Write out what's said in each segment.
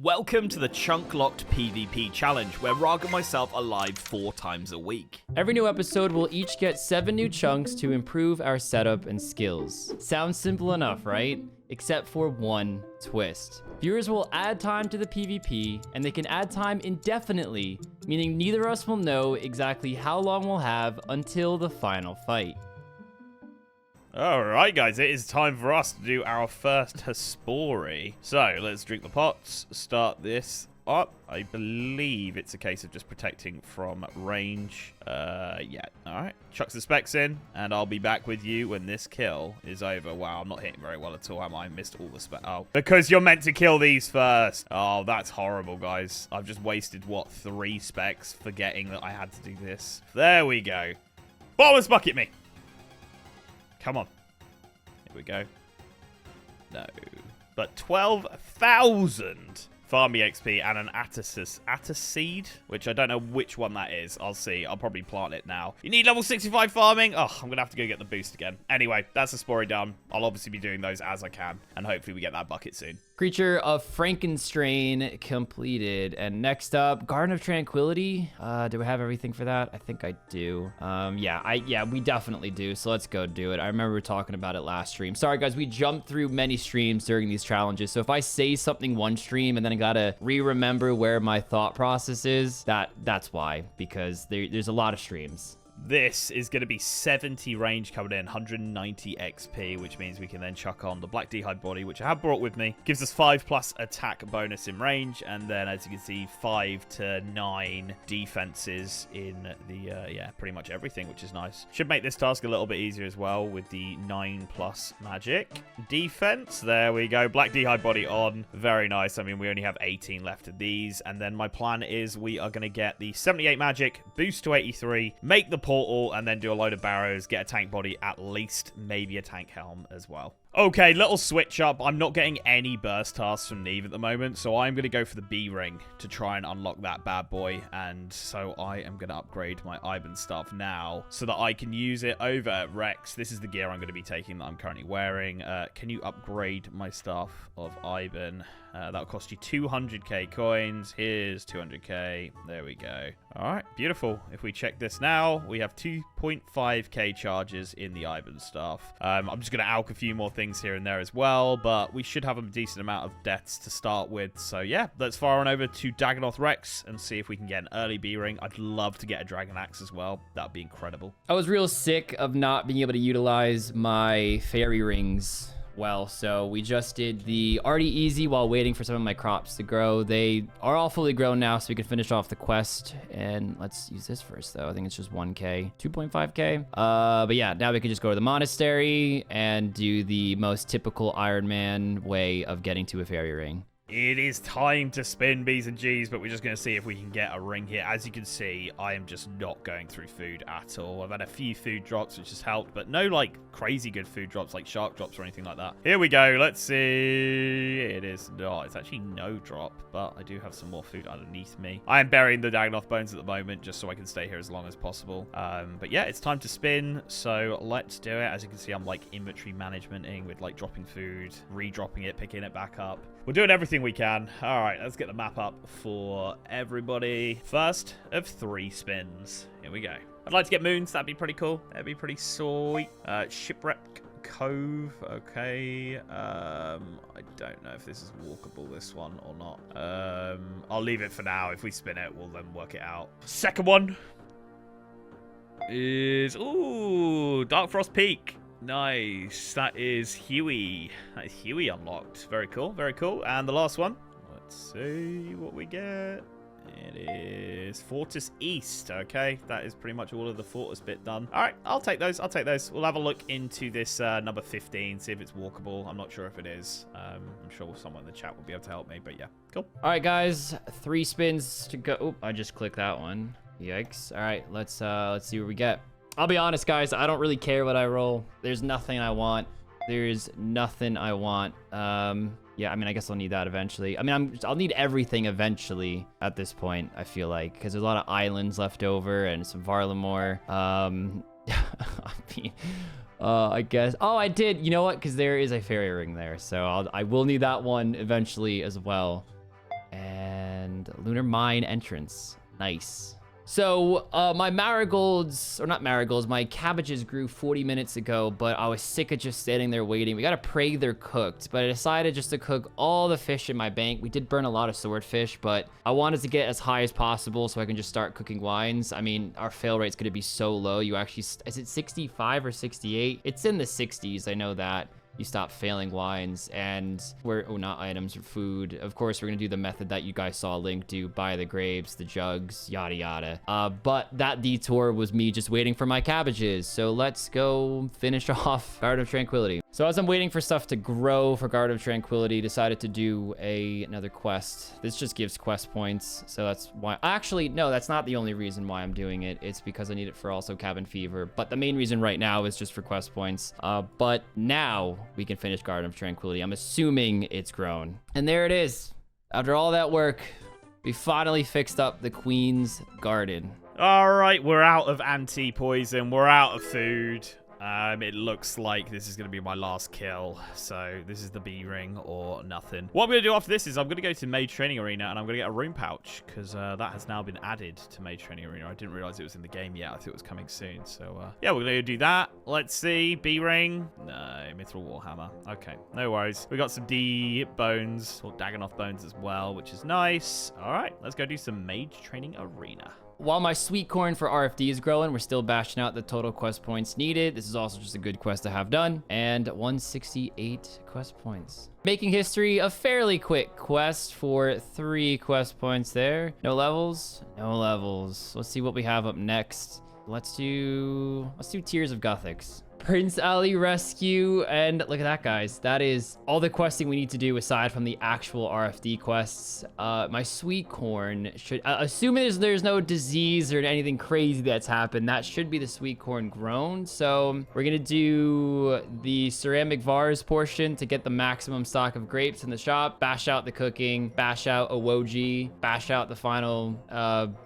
Welcome to the Chunk-Locked PvP Challenge, where Rargh and myself are live 4 times a week. Every new episode, we'll each get 7 new chunks to improve our setup and skills. Sounds simple enough, right? Except for one twist. Viewers will add time to the PvP, and they can add time indefinitely, meaning neither of us will know exactly how long we'll have until the final fight. Alright guys, it is time for us to do our first Hespori. So, let's drink the pots, start this up. I believe it's a case of just protecting from range. Yeah, alright. Chucks the specs in, and I'll be back with you when this kill is over. Wow, I'm not hitting very well at all, am I? I missed all the specs. Oh, because you're meant to kill these first. Oh, that's horrible, guys. I've just wasted, what, 3 specs forgetting that I had to do this. There we go. Bottomless bucket me! Come on. Here we go. No. But 12,000 farming XP and an Seed, which I don't know which one that is. I'll see. I'll probably plant it now. You need level 65 farming? Oh, I'm going to have to go get the boost again. Anyway, that's the Hespori done. I'll obviously be doing those as I can, and hopefully we get that bucket soon. Creature of Frankenstrain completed. And next up, Garden of Tranquility. Do we have everything for that? I think I do. Yeah, we definitely do. So let's go do it. I remember we were talking about it last stream. Sorry, guys, we jumped through many streams during these challenges. So if I say something one stream and then I gotta re-remember where my thought process is, that's why. Because there's a lot of streams. This is going to be 70 range coming in, 190 XP, which means we can then chuck on the Black D'hide body, which I have brought with me. Gives us 5+ attack bonus in range, and then, as you can see, 5 to 9 defenses in the, yeah, pretty much everything, which is nice. Should make this task a little bit easier as well with the 9+ magic defense. There we go. Black D'hide body on. Very nice. I mean, we only have 18 left of these, and then my plan is we are going to get the 78 magic, boost to 83, make the portal, and then do a load of Barrows, get a tank body at least, maybe a tank helm as well. Okay, little switch up. I'm not getting any burst tasks from Neve at the moment, so I'm going to go for the B ring to try and unlock that bad boy, and so I am going to upgrade my Iben stuff now so that I can use it over at Rex. This is the gear I'm going to be taking that I'm currently wearing. Can you upgrade my stuff of Iben? That'll cost you 200k coins. Here's 200k. There we go. All right, beautiful. If we check this now, we have 2.5k charges in the Iben stuff. I'm just going to alch a few more things here and there as well, but we should have a decent amount of deaths to start with. So yeah, let's fire on over to Dagannoth Rex and see if we can get an early B ring. I'd love to get a dragon axe as well. That'd be incredible. I was real sick of not being able to utilize my fairy rings well, so we just did the already easy while waiting for some of my crops to grow. They are all fully grown now, so we can finish off the quest. And let's use this first, though. I think it's just 1k, 2.5k. But yeah, now we can just go to the monastery and do the most typical Iron Man way of getting to a fairy ring. It is time to spin B's and G's, but we're just going to see if we can get a ring here. As you can see, I am just not going through food at all. I've had a few food drops, which has helped, but no, like, crazy good food drops, like shark drops or anything like that. Here we go. Let's see. It is not. It's actually no drop, but I do have some more food underneath me. I am burying the Dagannoth bones at the moment, just so I can stay here as long as possible. But yeah, it's time to spin, so let's do it. As you can see, I'm, like, inventory managementing with, like, dropping food, re-dropping it, picking it back up. We're doing everything we can. All right, let's get the map up for everybody. First of 3 spins. Here we go. I'd like to get moons. That'd be pretty cool. That'd be pretty sweet. Shipwreck Cove. Okay. I don't know if this is walkable, this one, or not. I'll leave it for now. If we spin it, we'll then work it out. Second one is... Ooh, Dark Frost Peak. Nice. That is Huey. That is Huey unlocked. Very cool. Very cool. And the last one. Let's see what we get. It is Fortress East. Okay. That is pretty much all of the Fortress bit done. All right. I'll take those. I'll take those. We'll have a look into this number 15. See if it's walkable. I'm not sure if it is. I'm sure someone in the chat will be able to help me. But yeah. Cool. All right, guys. 3 spins to go. Oh, I just clicked that one. Yikes. All right. Let's see what we get. I'll be honest, guys, I don't really care what I roll. There's nothing I want. There's nothing I want. Yeah, I mean, I guess I'll need that eventually. I mean, I'll need everything eventually at this point, I feel like, because there's a lot of islands left over and some Varlamore. I mean, I guess. Oh, I did. You know what? Because there is a fairy ring there, so I will need that one eventually as well. And Lunar Mine entrance. Nice. So my marigolds, or not marigolds, my cabbages grew 40 minutes ago, but I was sick of just standing there waiting. We gotta pray they're cooked, but I decided just to cook all the fish in my bank. We did burn a lot of swordfish, but I wanted to get as high as possible so I can just start cooking wines. I mean, our fail rate's gonna be so low. You actually, is it 65 or 68? It's in the 60s, I know that. You stop failing wines, and not items or food. Of course, we're gonna do the method that you guys saw a link to, buy the grapes, the jugs, yada yada. But that detour was me just waiting for my cabbages. So let's go finish off Guard of Tranquility. So as I'm waiting for stuff to grow for Guard of Tranquility, decided to do another quest. This just gives quest points, so that's why. Actually, no, that's not the only reason why I'm doing it. It's because I need it for also Cabin Fever. But the main reason right now is just for quest points. But now we can finish Guard of Tranquility. I'm assuming it's grown. And there it is. After all that work, we finally fixed up the Queen's Garden. All right, we're out of anti-poison. We're out of food. It looks like this is going to be my last kill. So this is the B ring or nothing. What I'm going to do after this is I'm going to go to Mage Training Arena and I'm going to get a rune pouch because that has now been added to Mage Training Arena. I didn't realize it was in the game yet. I thought it was coming soon. So yeah, we're going to do that. Let's see. B ring. No, Mithril Warhammer. Okay, no worries. We got some D bones or Dagannoth bones as well, which is nice. All right, let's go do some Mage Training Arena. While my sweet corn for RFD is growing, we're still bashing out the total quest points needed. This is also just a good quest to have done. And 168 quest points. Making history, a fairly quick quest for 3 quest points there. No levels? No levels. Let's see what we have up next. Let's do Tears of Gothics. Prince Ali rescue, and look at that, guys. That is all the questing we need to do aside from the actual RFD quests. My sweet corn should, assuming there's no disease or anything crazy that's happened, that should be the sweet corn grown. So we're gonna do the ceramic vase portion to get the maximum stock of grapes in the shop, bash out the cooking, bash out Awoji, bash out the final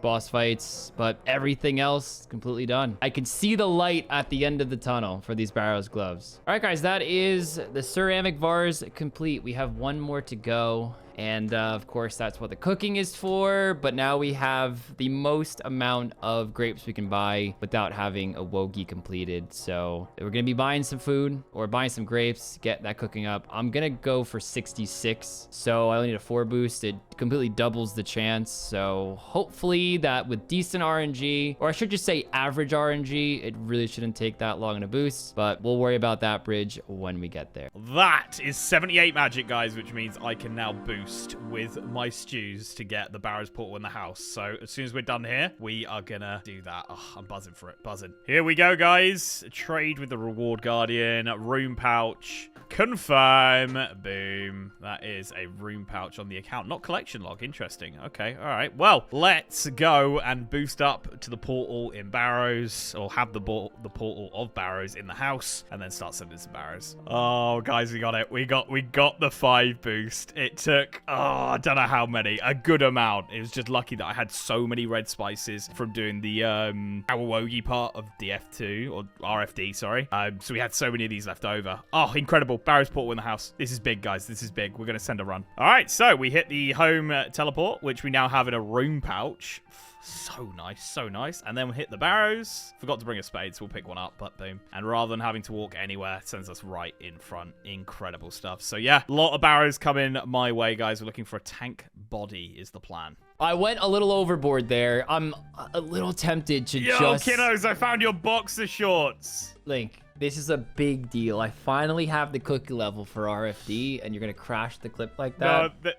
boss fights, but everything else completely done. I can see the light at the end of the tunnel for these Barrows gloves. All right, guys, that is the ceramic vase complete. We have one more to go. And of course, that's what the cooking is for. But now we have the most amount of grapes we can buy without having a Wogi completed. So we're going to be buying some food or buying some grapes, get that cooking up. I'm going to go for 66. So I only need a 4 boost. It completely doubles the chance. So hopefully that with decent RNG, or I should just say average RNG, it really shouldn't take that long in a boost. But we'll worry about that bridge when we get there. That is 78 magic, guys, which means I can now boost with my stews to get the Barrows portal in the house. So as soon as we're done here, we are gonna do that. Oh, I'm buzzing for it, buzzing. Here we go, guys. Trade with the reward guardian, room pouch, confirm, boom. That is a room pouch on the account, not collection log. Interesting. Okay, all right. Well, let's go and boost up to the portal in Barrows, or have the portal of Barrows in the house, and then start sending some Barrows. Oh, guys, we got it. We got the 5 boost. It took, I don't know how many, a good amount. It was just lucky that I had so many red spices from doing the Awogi part of DF2 or RFD, sorry. So we had so many of these left over. Oh, incredible. Barrows portal in the house. This is big, guys. This is big. We're going to send a run. All right, so we hit the home teleport, which we now have in a room pouch. So nice, so nice. And then we hit the Barrows. Forgot to bring a spade, so we'll pick one up, but boom. And rather than having to walk anywhere, it sends us right in front. Incredible stuff. So yeah, a lot of Barrows coming my way, guys. We're looking for a tank body is the plan. I went a little overboard there. I'm a little tempted to Yo, kiddos, I found your boxer shorts. Link, this is a big deal. I finally have the cookie level for RFD, and you're going to crash the clip like that? No,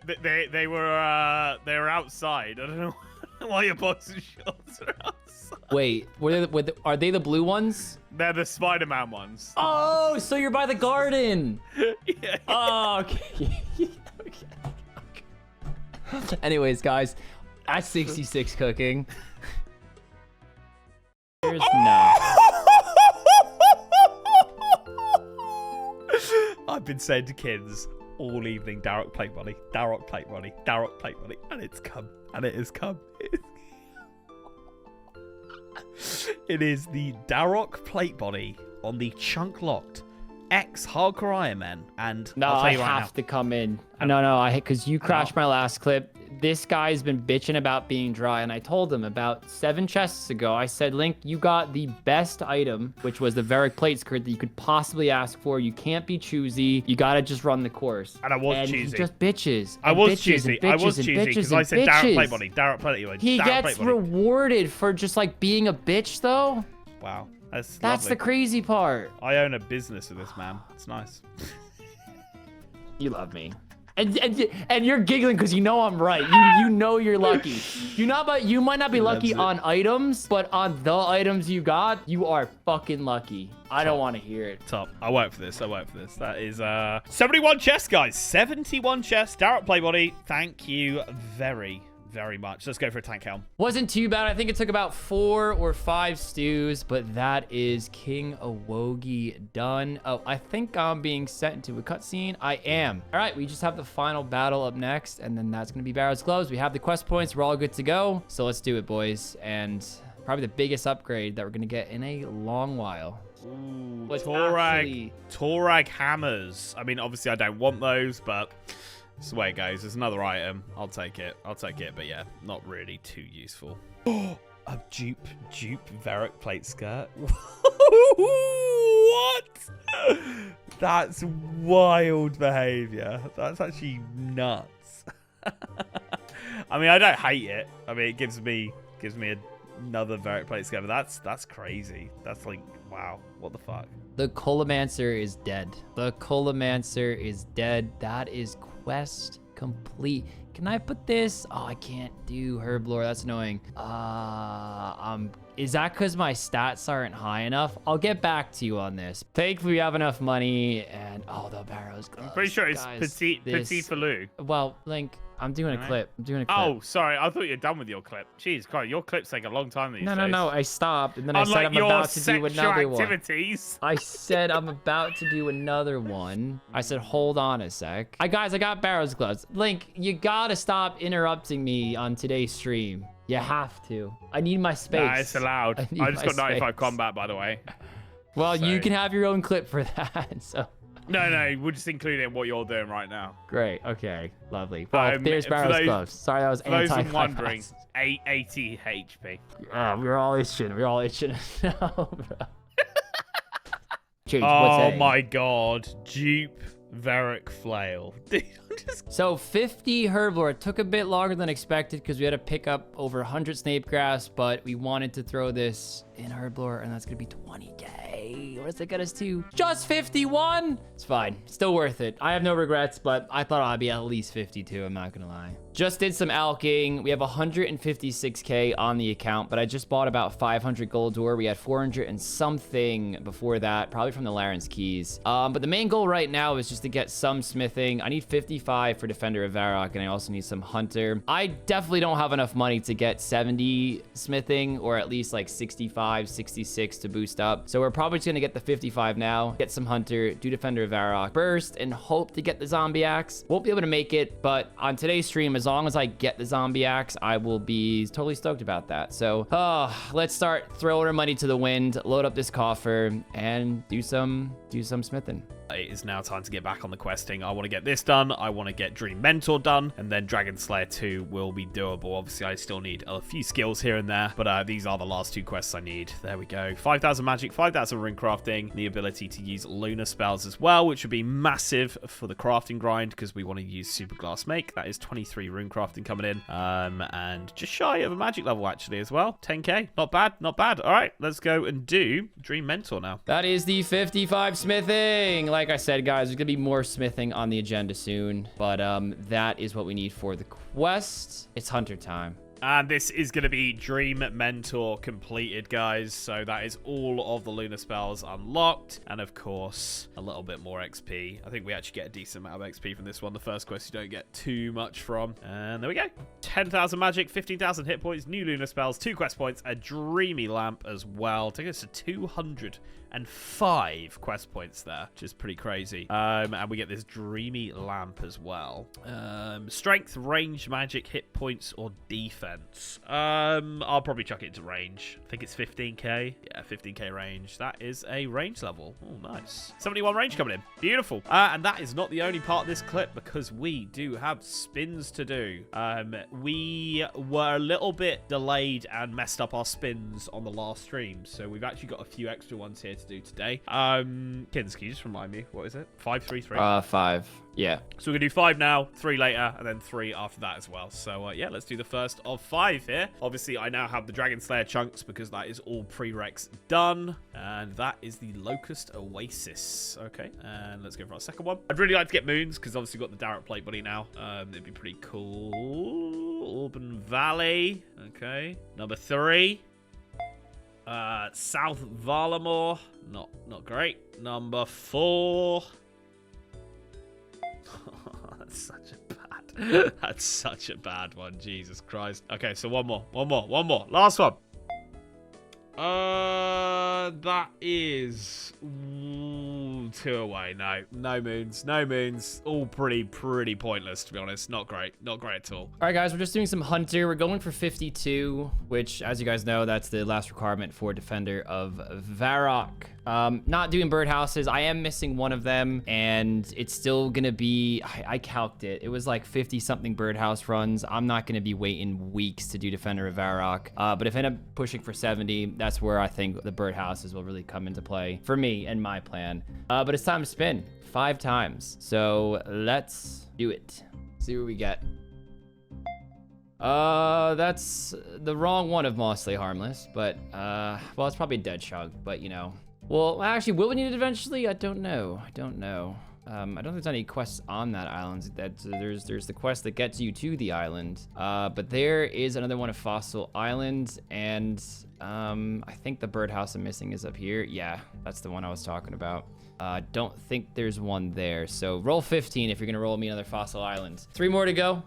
they were outside. I don't know why your boxer shorts are outside. Wait, are they the blue ones? They're the Spider-Man ones. Oh, so you're by the garden. Yeah. Oh, okay. Okay. Anyways, guys, at 66 cooking. There's no. I've been saying to kids all evening, Dagannoth plate body, Dagannoth plate body, Dagannoth plate body, and it's come, and it has come. It is the Dagannoth plate body on the chunk locked X Hardcore Ironmen, and no, I have to come in. No, because you crashed my last clip. this guy's been bitching about being dry, and I told him about 7 chests ago. I said, Link, you got the best item, which was the Verac plate skirt that you could possibly ask for. You can't be choosy. You gotta just run the course. And I was and choosy. He just bitches. I was choosy. Because I said Darren Platebody. Darren Platebody. He gets rewarded for just like being a bitch, though. Wow. That's lovely. The crazy part. I own a business with this, man. It's nice. You love me. And you're giggling because you know I'm right. You know you're lucky. You might not be lucky on items, but on the items you got, you are fucking lucky. I don't want to hear it. Top. I work for this. That is 71 chests, guys. 71 chests. Darren Platebody, thank you very much. Let's go for a tank helm. Wasn't too bad. I think it took about 4 or 5 stews, but that is King Awogi done. Oh, I think I'm being sent into a cutscene. I am. All right, we just have the final battle up next, and then that's going to be Barrows Gloves. We have the quest points. We're all good to go. So let's do it, boys. And probably the biggest upgrade that we're going to get in a long while. Ooh, Torag hammers. I mean, obviously I don't want those, but that's the way it goes. There's another item. I'll take it. But yeah, not really too useful. A dupe Verac plate skirt. What? That's wild behavior. That's actually nuts. I mean, I don't hate it. I mean, it gives me another Verac plate skirt, but that's crazy. That's like, wow, what the fuck? The Colomancer is dead. That is quest complete. Can I put this? Oh, I can't do Herblore. That's annoying. Is that because my stats aren't high enough? I'll get back to you on this. Thankfully, we have enough money, and the Barrows gloves. I'm pretty sure it's Petit Falou. Well, Link, I'm doing a clip. Oh, sorry. I thought you were done with your clip. Jeez, God, your clips take a long time these days. No. I stopped, and then I said I'm about to do another activities. one. I said I'm about to do another one. I said, hold on a sec. Guys, I got Barrows gloves. Link, you gotta stop interrupting me on today's stream. You have to. I need my space. Nah, it's allowed. I just got 95 combat, by the way. Well, you can have your own clip for that. So. No, we'll just include it in what you're doing right now. Great. Okay. Lovely. Well, there's Barrows gloves. Sorry, that was anti-climax. For those wondering, 80 HP. We're all itching. No, bro. Jeez, oh my God. Dupe Verac flail. Dude, So 50 Herblore. It took a bit longer than expected because we had to pick up over 100 Snape Grass, but we wanted to throw this in Herblore, and that's going to be 20k. What's it get us to? Just 51? It's fine. Still worth it. I have no regrets, but I thought I'd be at least 52. I'm not going to lie. Just did some alking. We have 156k on the account, but I just bought about 500 gold ore. We had 400 and something before that, probably from the Laren's keys. But the main goal right now is just to get some smithing. I need 55 for Defender of Verac, and I also need some Hunter. I definitely don't have enough money to get 70 smithing, or at least like 65, 66 to boost up. So we're probably just gonna get the 55 now, get some Hunter, do Defender of Verac burst, and hope to get the zombie axe. Won't be able to make it, but on today's stream, as long as I get the zombie axe, I will be totally stoked about that. So let's start throwing our money to the wind, load up this coffer, and do some smithing. It is now time to get back on the questing. I want to get this done. I want to get Dream Mentor done. And then Dragon Slayer 2 will be doable. Obviously, I still need a few skills here and there. But these are the last 2 quests I need. There we go. 5,000 magic, 5,000 rune crafting. The ability to use lunar spells as well, which would be massive for the crafting grind because we want to use Super Glass Make. That is 23 rune crafting coming in. And just shy of a magic level, actually, as well. 10k. Not bad. All right, let's go and do Dream Mentor now. That is the 55 smithing. Like I said, guys, there's gonna be more smithing on the agenda soon, but that is what we need for the quest. It's Hunter time. And this is going to be Dream Mentor completed, guys. So that is all of the lunar spells unlocked. And of course, a little bit more XP. I think we actually get a decent amount of XP from this one. The first quest you don't get too much from. And there we go. 10,000 magic, 15,000 hit points, new lunar spells, 2 quest points, a dreamy lamp as well. Taking us to 205 quest points there, which is pretty crazy. And we get this dreamy lamp as well. Strength, range, magic, hit points, or defense. defense. I'll probably chuck it into range. I think it's 15k. Yeah, 15k range. That is a range level. Oh, nice. 71 range coming in. Beautiful. And that is not the only part of this clip, because we do have spins to do. We were a little bit delayed and messed up our spins on the last stream, so we've actually got a few extra ones here to do today. Kins, can you just remind me, what is it? 5, 3, 3? 5. Yeah. So we're going to do 5 now, 3 later, and then 3 after that as well. So, yeah, let's do the first of 5 here. Obviously, I now have the Dragon Slayer chunks because that is all prereqs done. And that is the Locust Oasis. Okay, and let's go for our second one. I'd really like to get moons because obviously we've got the Dagannoth platebody now. It'd be pretty cool. Auburn Valley. Okay. Number 3. South Varlamore. Not great. Number 4. That's such a bad one. Jesus Christ. Okay, so one more. Last one. That is 2 away. No moons. All pretty pointless, to be honest. Not great at all. All right, guys, we're just doing some Hunter. We're going for 52, which, as you guys know, that's the last requirement for Defender of Verac. Not doing birdhouses. I am missing one of them, and it's still gonna be, I calced it. It was like 50 something birdhouse runs. I'm not gonna be waiting weeks to do Defender of Verac. But if I end up pushing for 70, that's where I think the birdhouses will really come into play for me and my plan. But it's time to spin 5 times. So let's do it. See what we get. That's the wrong one of Mostly Harmless, but, well, it's probably a dead chug, but you know. Well, actually, will we need it eventually? I don't know. I don't think there's any quests on that island. There's the quest that gets you to the island. But there is another one of Fossil Island, and I think the birdhouse I'm missing is up here. Yeah, that's the one I was talking about. Don't think there's one there. So roll 15 if you're gonna roll me another Fossil Island. 3 more to go.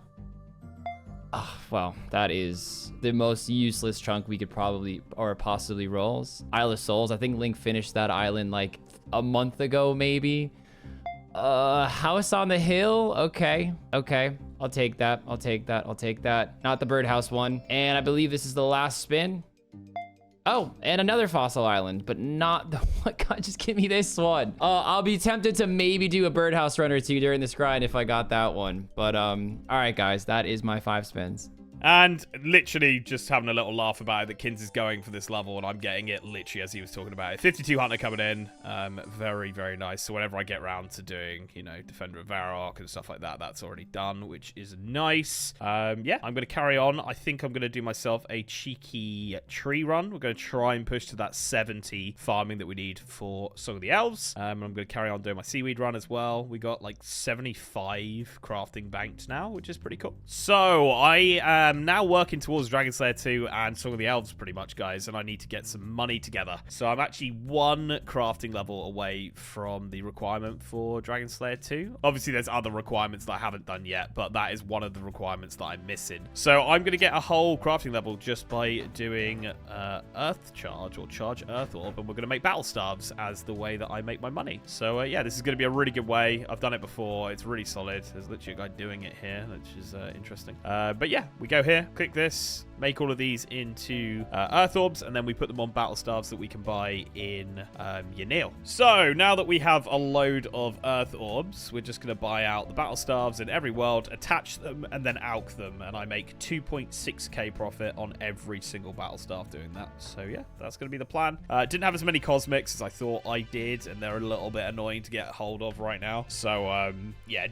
Oh, well, that is the most useless chunk we could probably or possibly rolls. Isle of Souls. I think Link finished that island like a month ago, maybe. House on the Hill. Okay. I'll take that. Not the birdhouse one. And I believe this is the last spin. Oh, and another Fossil Island, but not the one. God, just give me this one. I'll be tempted to maybe do a birdhouse run or 2 during this grind if I got that one. But, all right, guys, that is my 5 spins. And literally just having a little laugh about it that Kins is going for this level and I'm getting it literally as he was talking about it. 52 Hunter coming in. Very, very nice. So whenever I get around to doing, you know, Defender of Verac and stuff like that, that's already done, which is nice. Yeah, I'm going to carry on. I think I'm going to do myself a cheeky tree run. We're going to try and push to that 70 farming that we need for Song of the Elves. I'm going to carry on doing my seaweed run as well. We got like 75 crafting banked now, which is pretty cool. So I am now working towards Dragon Slayer 2 and Song of the Elves pretty much, guys, and I need to get some money together. So I'm actually 1 crafting level away from the requirement for Dragon Slayer 2. Obviously, there's other requirements that I haven't done yet, but that is one of the requirements that I'm missing. So I'm going to get a whole crafting level just by doing Earth Charge or Charge Earth Orb, and we're going to make Battle Staves as the way that I make my money. So yeah, this is going to be a really good way. I've done it before. It's really solid. There's literally a guy doing it here, which is interesting. But yeah, we go here, click this, make all of these into Earth Orbs, and then we put them on Battle Staves that we can buy in Yanil. So now that we have a load of Earth Orbs, we're just going to buy out the Battle Staves in every world, attach them, and then alch them, and I make 2.6k profit on every single Battle Staff doing that. So yeah, that's going to be the plan. Didn't have as many cosmics as I thought I did, and they're a little bit annoying to get hold of right now. So yeah,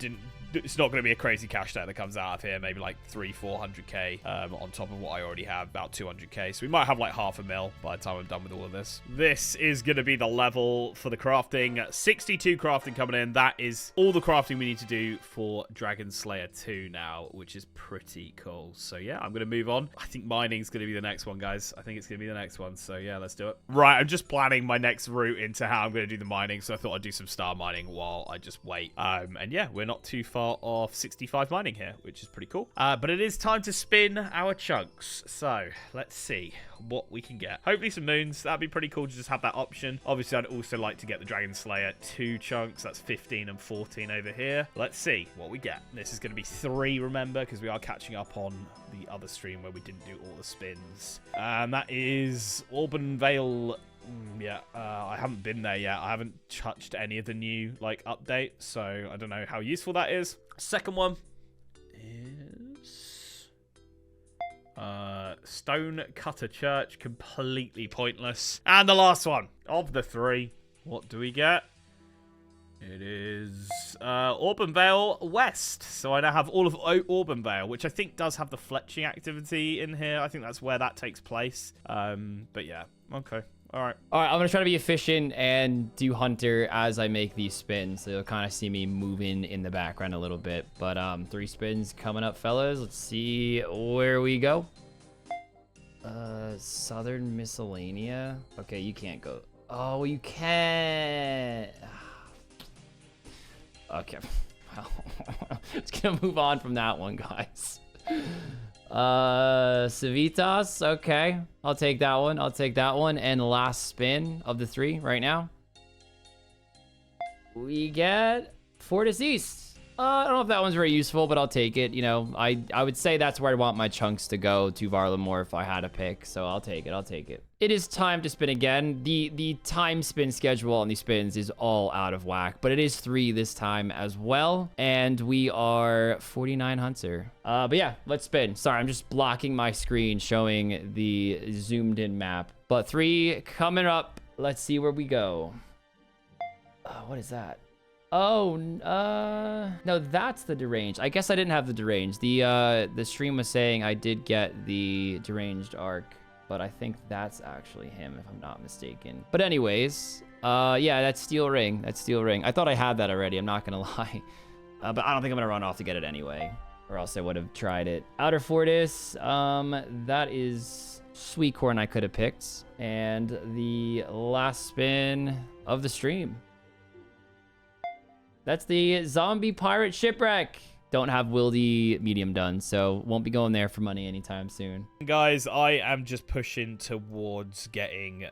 it's not going to be a crazy cash stack that comes out of here. Maybe like 300-400k on top of what I already have, about 200k. So we might have like $500,000 by the time I'm done with all of this. This is going to be the level for the crafting. 62 crafting coming in. That is all the crafting we need to do for Dragon Slayer 2 now, which is pretty cool. So yeah, I'm going to move on. I think mining is going to be the next one, guys. I think it's going to be the next one. So yeah, let's do it. Right, I'm just planning my next route into how I'm going to do the mining. So I thought I'd do some star mining while I just wait. And yeah, we're not too far start off 65 mining here, which is pretty cool. But it is time to spin our chunks. So let's see what we can get. Hopefully some moons. That'd be pretty cool to just have that option. Obviously, I'd also like to get the Dragon Slayer 2 chunks. That's 15 and 14 over here. Let's see what we get. This is going to be 3, remember, because we are catching up on the other stream where we didn't do all the spins. And that is Auburn Vale. Yeah, I haven't been there yet. I haven't touched any of the new updates, so I don't know how useful that is. Second one is Stone Cutter Church, completely pointless. And the last one of the 3, what do we get? It is Auburn Vale West. So I now have all of Auburn Vale, which I think does have the fletching activity in here. I think that's where that takes place. But yeah, okay. All right, I'm going to try to be efficient and do Hunter as I make these spins. So you'll kind of see me moving in the background a little bit. But 3 spins coming up, fellas. Let's see where we go. Southern Miscellanea. Okay, you can't go. Oh, you can. Okay. It's going to move on from that one, guys. Civitas, okay. I'll take that one. I'll take that one. And last spin of the 3 right now. We get Fortis East. I don't know if that one's very useful, but I'll take it. You know, I would say that's where I want my chunks to go, to Varlamore, if I had a pick. So I'll take it. I'll take it. It is time to spin again. The time spin schedule on these spins is all out of whack, but it is 3 this time as well. And we are 49 Hunter. But yeah, let's spin. Sorry, I'm just blocking my screen showing the zoomed in map. But 3 coming up. Let's see where we go. What is that? Oh, no, that's the deranged. I guess I didn't have the deranged. The stream was saying I did get the deranged arc, but I think that's actually him, if I'm not mistaken. But anyways, yeah, that's Steel Ring. That's Steel Ring. I thought I had that already. I'm not gonna lie, but I don't think I'm gonna run off to get it anyway, or else I would have tried it. Outer Fortis. That is Sweet Corn I could have picked, and the last spin of the stream. That's the Zombie Pirate Shipwreck. Don't have Wildy medium done, so won't be going there for money anytime soon. Guys, I am just pushing towards getting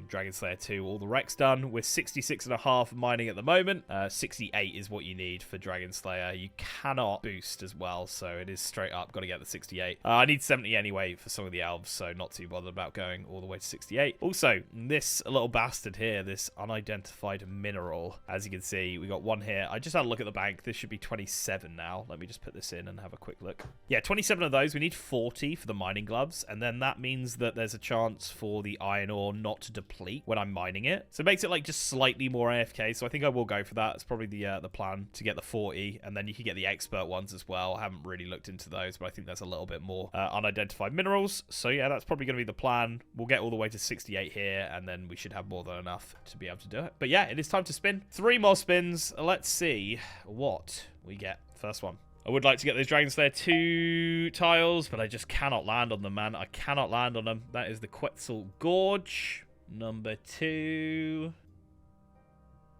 Dragon Slayer 2, all the Rex done. We're 66.5 mining at the moment. 68 is what you need for Dragon Slayer. You cannot boost as well, so it is straight up. Got to get the 68. I need 70 anyway for some of the elves, so not too bothered about going all the way to 68. Also, this little bastard here, this unidentified mineral, as you can see, we got one here. I just had a look at the bank. This should be 27 now. Let me just put this in and have a quick look. Yeah, 27 of those. We need 40 for the mining gloves, and then that means that there's a chance for the iron ore not to deplete when I'm mining it. So it makes it like just slightly more AFK, so I think I will go for that. It's probably the plan to get the 40, and then you can get the expert ones as well. I haven't really looked into those, but I think there's a little bit more unidentified minerals. So yeah, that's probably going to be the plan. We'll get all the way to 68 here, and then we should have more than enough to be able to do it. But yeah, it is time to spin. 3 more spins. Let's see what we get. First one. I would like to get those Dragon Slayer 2 tiles, but I just cannot land on them, man. I cannot land on them. That is the Quetzal Gorge. Number 2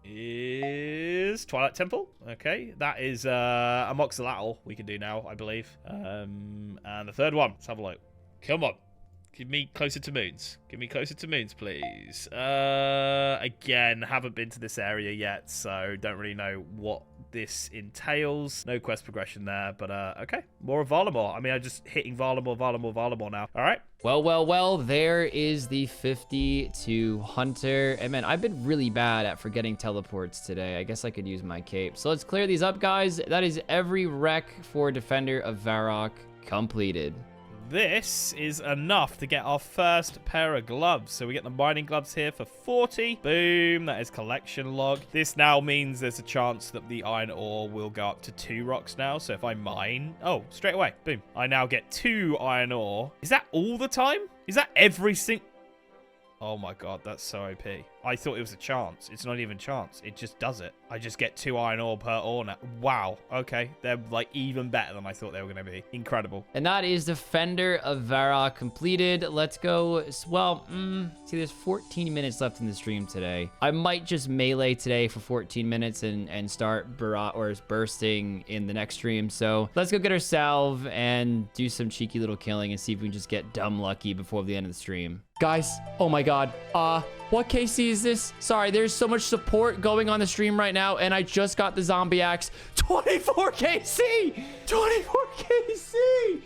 is Twilight Temple. Okay, that is a Moxalatl we can do now, I believe. And the third one, let's have a look. Come on. Give me closer to moons. Give me closer to moons, please. Again, haven't been to this area yet, so don't really know what this entails. No quest progression there, but okay. More of Varlamore. I mean, I'm just hitting Varlamore now. All right. Well, there is the 52 Hunter. And man, I've been really bad at forgetting teleports today. I guess I could use my cape. So let's clear these up, guys. That is every rec for Defender of Verac completed. This is enough to get our first pair of gloves. So we get the mining gloves here for 40. Boom. That is collection log. This now means there's a chance that the iron ore will go up to 2 rocks now. So if I mine... Oh, straight away. Boom. I now get 2 iron ore. Is that all the time? Is that every single... Oh my god, that's so OP. I thought it was a chance. It's not even chance. It just does it. I just get 2 iron ore per ore now. Wow. Okay. They're like even better than I thought they were going to be. Incredible. And that is Defender of Verac completed. Let's go. Well, see, there's 14 minutes left in the stream today. I might just melee today for 14 minutes and start bursting in the next stream. So let's go get our salve and do some cheeky little killing and see if we can just get dumb lucky before the end of the stream. Guys, oh my god. What KC is this? Sorry, there's so much support going on the stream right now, and I just got the zombie axe. 24 KC! 24 KC!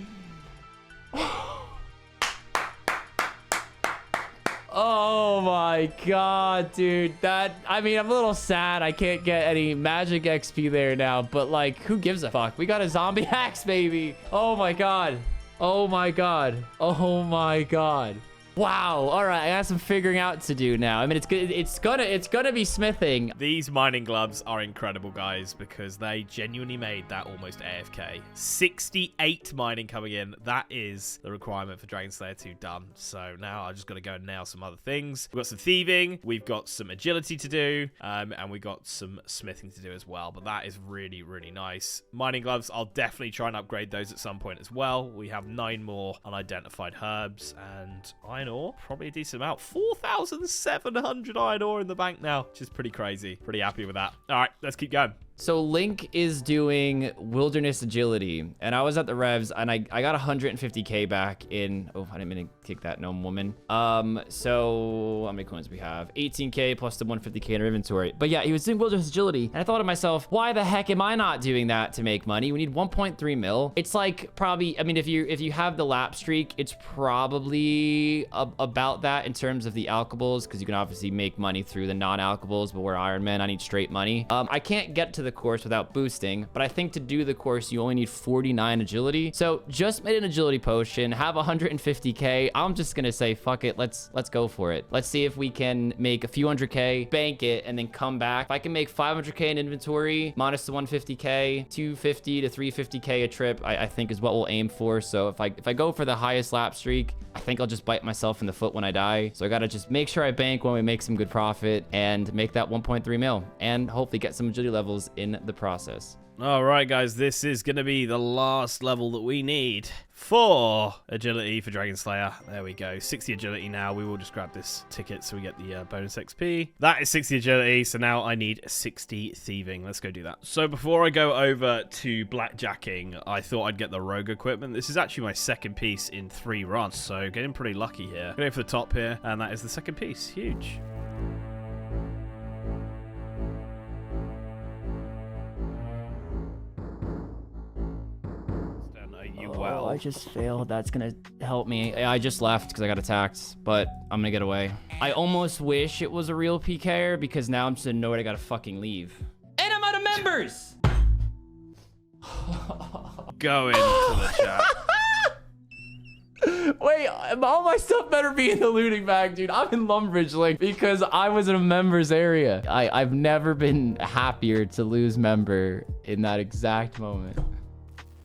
Oh my god, dude. I mean, I'm a little sad I can't get any magic XP there now, but like, who gives a fuck? We got a zombie axe, baby. Oh my god. Oh my god. Oh my god. Wow. All right, I got some figuring out to do now. I mean, it's gonna be smithing. These mining gloves are incredible, guys, because they genuinely made that almost AFK. 68 mining coming in. That is the requirement for Dragon Slayer 2 done. So now I just got to go and nail some other things. We've got some thieving, we've got some agility to do, and we've got some smithing to do as well. But that is really, really nice. Mining gloves, I'll definitely try and upgrade those at some point as well. We have 9 more unidentified herbs, and iron ore, probably a decent amount. 4,700 iron ore in the bank now, which is pretty crazy. Pretty happy with that. All right, let's keep going. So Link is doing wilderness agility, and I was at the revs, and I got 150k back in. Oh, I didn't mean to kick that gnome woman. So how many coins do we have? 18k plus the 150k in our inventory. But yeah, he was doing wilderness agility, and I thought to myself, why the heck am I not doing that to make money? We need 1.3 mil. It's like probably, I mean, if you have the lap streak, it's probably about that in terms of the alkables, because you can obviously make money through the non-alkables, but we're Ironmen, I need straight money. I can't get to the course without boosting, but I think to do the course you only need 49 agility. So just made an agility potion, have 150k. I'm just gonna say fuck it, let's go for it. Let's see if we can make a few 100k, bank it, and then come back. If I can make 500k in inventory minus the 150k, 250 to 350k a trip, I think is what we'll aim for. So if I go for the highest lap streak, I think I'll just bite myself in the foot when I die. So I gotta just make sure I bank when we make some good profit and make that 1.3 mil and hopefully get some agility levels in the process. All right, guys, this is going to be the last level that we need for agility for Dragon Slayer. There we go. 60 agility now. We will just grab this ticket so we get the bonus XP. That is 60 agility, so now I need 60 thieving. Let's go do that. So before I go over to blackjacking, I thought I'd get the rogue equipment. This is actually my second piece in 3 runs, so getting pretty lucky here. Going for the top here, and that is the second piece. Huge. Well, I just failed. That's gonna help me. I just left because I got attacked, but I'm gonna get away. I almost wish it was a real PKer because now I'm just annoyed I gotta fucking leave. And I'm out of members! Go into the chat. Wait, all my stuff better be in the looting bag, dude. I'm in Lumbridge Link because I was in a members area. I've never been happier to lose member in that exact moment.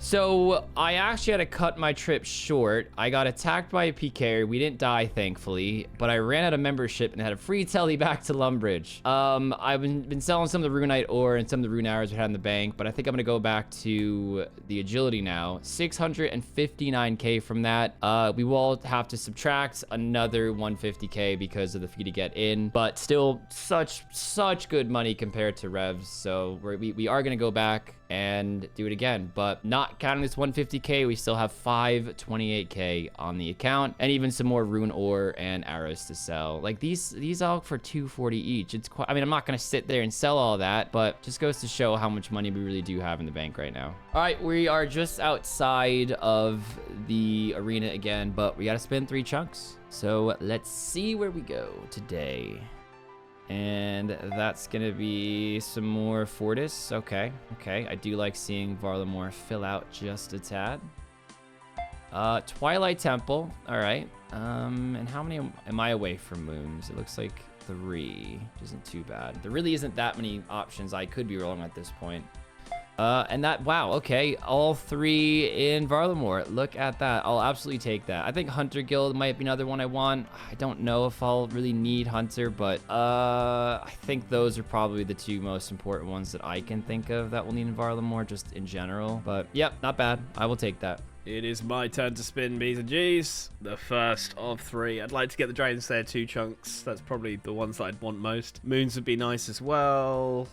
So I actually had to cut my trip short. I got attacked by a PK. We didn't die, thankfully, but I ran out of membership and had a free telly back to Lumbridge. I've been selling some of the runite ore and some of the rune arrows we had in the bank, but I think I'm gonna go back to the agility now. 659k from that. We will have to subtract another 150k because of the fee to get in, but still such good money compared to revs. So we are gonna go back and do it again, but not counting this 150k, we still have 528k on the account and even some more rune ore and arrows to sell. Like these all for 240 each. It's quite, I mean, I'm not gonna sit there and sell all that, but just goes to show how much money we really do have in the bank right now. All right, we are just outside of the arena again, but we gotta spend 3 chunks. So let's see where we go today. And that's gonna be some more Fortis. Okay. I do like seeing Varlamore fill out just a tad. Twilight Temple. All right. And how many am I away from moons? It looks like 3, which isn't too bad. There really isn't that many options I could be rolling at this point. And that, wow, okay, all 3 in Varlamore. Look at that. I'll absolutely take that. I think Hunter Guild might be another one I want. I don't know if I'll really need Hunter, but I think those are probably the 2 most important ones that I can think of that we'll need in Varlamore, just in general. But yep, not bad. I will take that. It is my turn to spin B's and G's. The first of 3. I'd like to get the Dragon Slayer 2 chunks. That's probably the ones that I'd want most. Moons would be nice as well.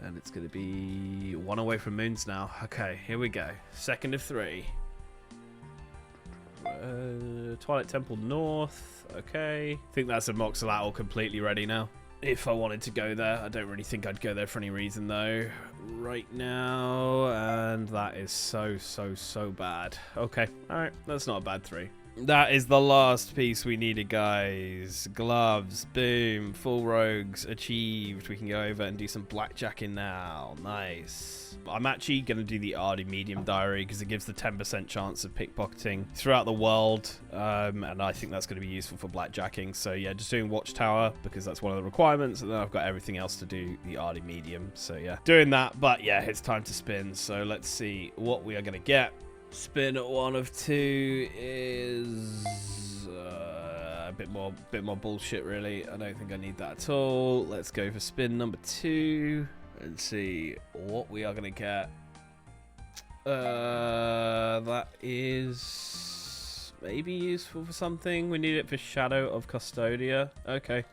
And it's going to be 1 away from moons now. Okay, here we go. Second of 3. Twilight Temple North. Okay. I think that's a Moxalatl completely ready now. If I wanted to go there. I don't really think I'd go there for any reason, though. Right now. And that is so bad. Okay. Alright. That's not a bad 3. That is the last piece we needed, guys. Gloves, boom, full rogues, achieved. We can go over and do some blackjacking now. Nice. I'm actually going to do the Ardy Medium Diary because it gives the 10% chance of pickpocketing throughout the world. And I think that's going to be useful for blackjacking. So yeah, just doing Watchtower because that's one of the requirements. And then I've got everything else to do the Ardy Medium. So yeah, doing that. But yeah, it's time to spin. So let's see what we are going to get. Spin at 1 of 2 is a bit more bullshit, really. I don't think I need that at all. Let's go for spin number 2 and see what we are going to get. That is maybe useful for something. We need it for Shadow of Custodia. Okay.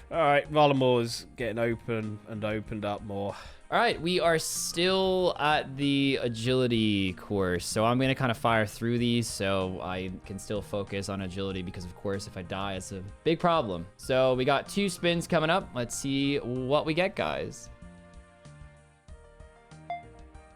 All right, Varlamore's getting open and opened up more. All right, we are still at the agility course, so I'm gonna kind of fire through these so I can still focus on agility because, of course, if I die, it's a big problem. So we got 2 spins coming up. Let's see what we get, guys.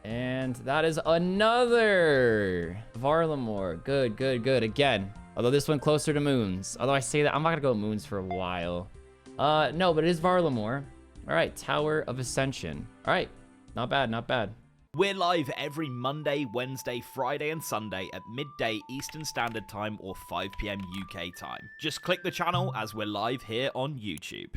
And that is another Varlamore. Good, good, good. Again, although this one closer to moons. Although I say that, I'm not gonna go moons for a while. No, but it is Varlamore. All right, Tower of Ascension. All right, not bad, not bad. We're live every Monday, Wednesday, Friday, and Sunday at midday Eastern Standard Time or 5 PM UK time. Just click the channel as we're live here on YouTube.